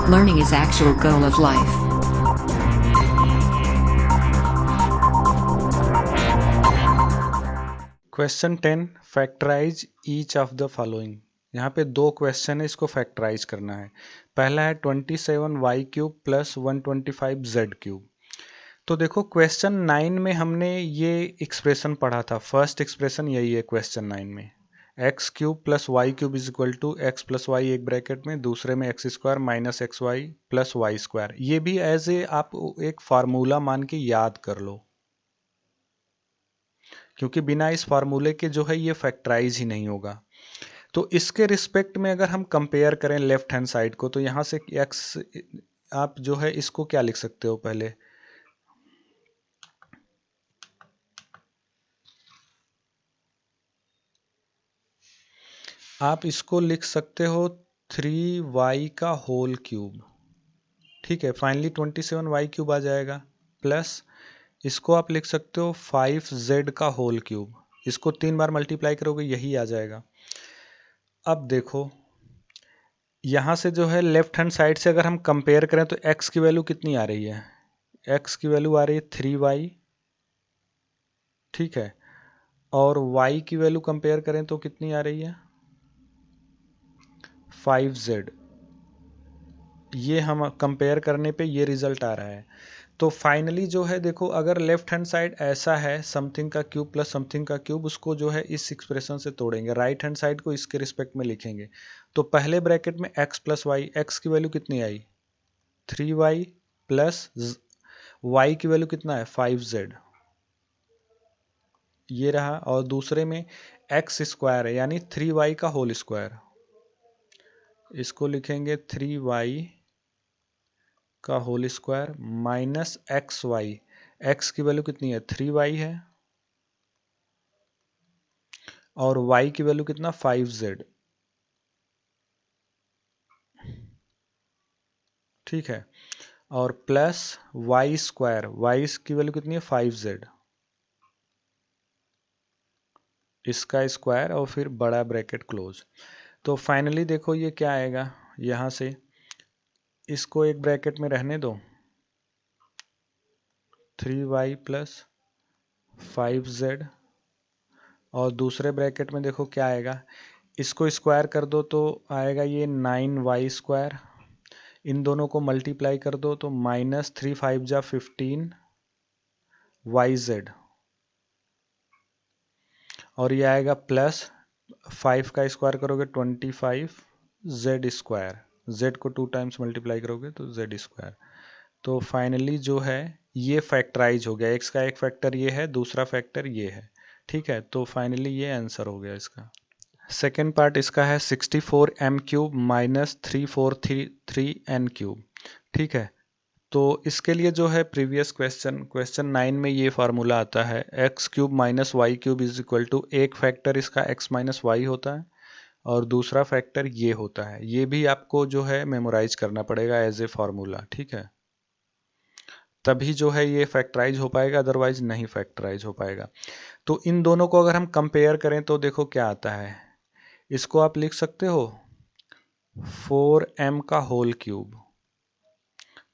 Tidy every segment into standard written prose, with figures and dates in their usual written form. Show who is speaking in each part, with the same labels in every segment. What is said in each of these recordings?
Speaker 1: Learning is actual goal of life.
Speaker 2: Question 10 factorize each of the following. यहाँ पे दो question है, इसको फैक्टराइज करना है। पहला है 27y cube plus 125z cube. तो देखो क्वेश्चन 9 में हमने ये एक्सप्रेशन पढ़ा था, फर्स्ट एक्सप्रेशन यही है क्वेश्चन 9 में, x cube plus y cube is equal to x plus y एक ब्रैकेट में, दूसरे में x square minus x y plus y square. ये भी एज ए आप एक फार्मूला मान के याद कर लो, क्योंकि बिना इस फार्मूले के जो है ये फैक्टराइज ही नहीं होगा। तो इसके रिस्पेक्ट में अगर हम कंपेयर करें लेफ्ट हैंड साइड को, तो यहां से एक्स आप जो है इसको क्या लिख सकते हो, पहले आप इसको लिख सकते हो 3y का होल क्यूब, ठीक है, फाइनली 27y क्यूब आ जाएगा, प्लस इसको आप लिख सकते हो 5z का होल क्यूब, इसको 3 बार मल्टीप्लाई करोगे यही आ जाएगा। अब देखो यहाँ से जो है लेफ्ट हैंड साइड से अगर हम कंपेयर करें तो x की वैल्यू कितनी आ रही है, x की वैल्यू आ रही है 3y, ठीक है, और y की वैल्यू कंपेयर करें तो कितनी आ रही है 5z। ये हम कंपेयर करने पे ये रिजल्ट आ रहा है। तो फाइनली जो है देखो, अगर लेफ्ट हैंड साइड ऐसा है समथिंग का क्यूब प्लस समथिंग का क्यूब, उसको जो है इस एक्सप्रेशन से तोड़ेंगे, राइट हैंड साइड को इसके रिस्पेक्ट में लिखेंगे। तो पहले ब्रैकेट में x प्लस वाई, एक्स की वैल्यू कितनी आई 3y प्लस y की वैल्यू कितना है 5z, ये रहा, और दूसरे में एक्स स्क्वायर है यानी 3y का होल स्क्वायर, इसको लिखेंगे 3y का whole square minus x y, x की वैल्यू कितनी है 3y है, और y की वैल्यू कितना 5z, ठीक है, और प्लस वाई स्क्वायर, वाई की वैल्यू कितनी है 5z, इसका स्क्वायर और फिर बड़ा ब्रैकेट क्लोज। तो फाइनली देखो ये क्या आएगा, यहां से इसको एक ब्रैकेट में रहने दो, 3y प्लस 5z, और दूसरे ब्रैकेट में देखो क्या आएगा, इसको स्क्वायर कर दो तो आएगा ये 9y स्क्वायर, इन दोनों को मल्टीप्लाई कर दो तो माइनस 3 5 जा 15 yz, और ये आएगा प्लस 5 का स्क्वायर करोगे 25 z स्क्वायर, z को 2 टाइम्स मल्टीप्लाई करोगे तो z स्क्वायर। तो फाइनली जो है ये फैक्टराइज हो गया, x का एक फैक्टर ये है, दूसरा फैक्टर ये है, ठीक है। तो फाइनली ये आंसर हो गया इसका। सेकेंड पार्ट इसका है 64m cube minus 3433n cube, ठीक है। तो इसके लिए जो है प्रीवियस क्वेश्चन 9 में ये फार्मूला आता है, x cube minus y cube is equal to, एक फैक्टर इसका x माइनस वाई होता है और दूसरा फैक्टर ये होता है। ये भी आपको जो है मेमोराइज करना पड़ेगा एज ए फार्मूला, ठीक है, तभी जो है ये फैक्टराइज हो पाएगा, अदरवाइज नहीं फैक्टराइज हो पाएगा। तो इन दोनों को अगर हम कंपेयर करें तो देखो क्या आता है, इसको आप लिख सकते हो 4m का होल क्यूब,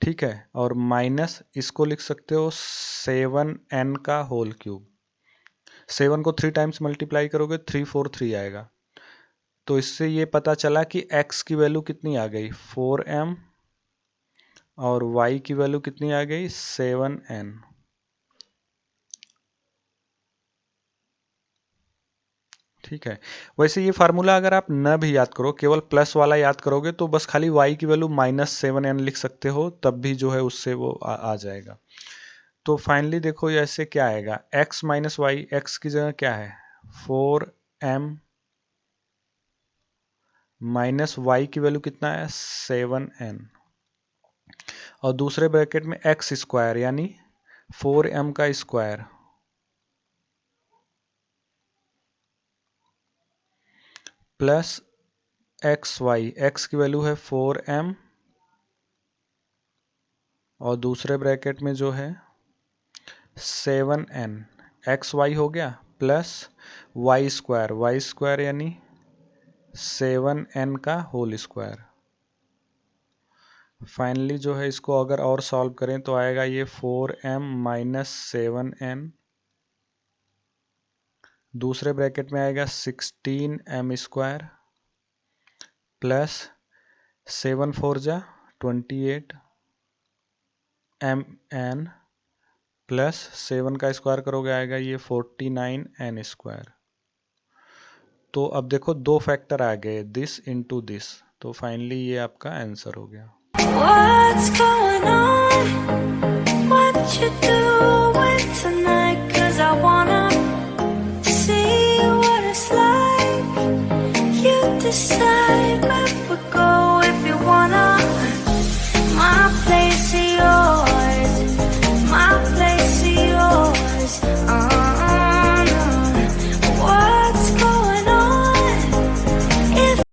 Speaker 2: ठीक है, और माइनस इसको लिख सकते हो 7n का होल क्यूब, 7 को 3 टाइम्स मल्टीप्लाई करोगे 343 आएगा। तो इससे ये पता चला कि x की वैल्यू कितनी आ गई 4m और y की वैल्यू कितनी आ गई 7n, ठीक है। वैसे ये फार्मूला अगर आप न भी याद करो, केवल प्लस वाला याद करोगे तो बस खाली y की वैल्यू माइनस 7n लिख सकते हो, तब भी जो है उससे वो आ जाएगा। तो फाइनली देखो ये ऐसे क्या आएगा, x माइनस वाई, एक्स की जगह क्या है 4m माइनस वाई की वैल्यू कितना है 7n, और दूसरे ब्रैकेट में एक्स स्क्वायर यानी 4m का square plus x y, x की वैल्यू है 4m और दूसरे ब्रैकेट में जो है 7n, एक्स वाई हो गया, प्लस वाई स्क्वायर यानी 7n का होल स्क्वायर, फाइनली जो है इसको अगर और सॉल्व करें तो आएगा ये 4m माइनस 7n, दूसरे ब्रैकेट में आएगा 16m स्क्वायर प्लस 7 4 जा 28 mn प्लस 7 का स्क्वायर करोगे आएगा ये 49n स्क्वायर। तो अब देखो दो फैक्टर आ गए, दिस इनटू दिस, तो फाइनली ये आपका आंसर हो गया।
Speaker 3: What's going on? What you doing tonight? 'Cause I wanna see what it's like. You decide where we're going.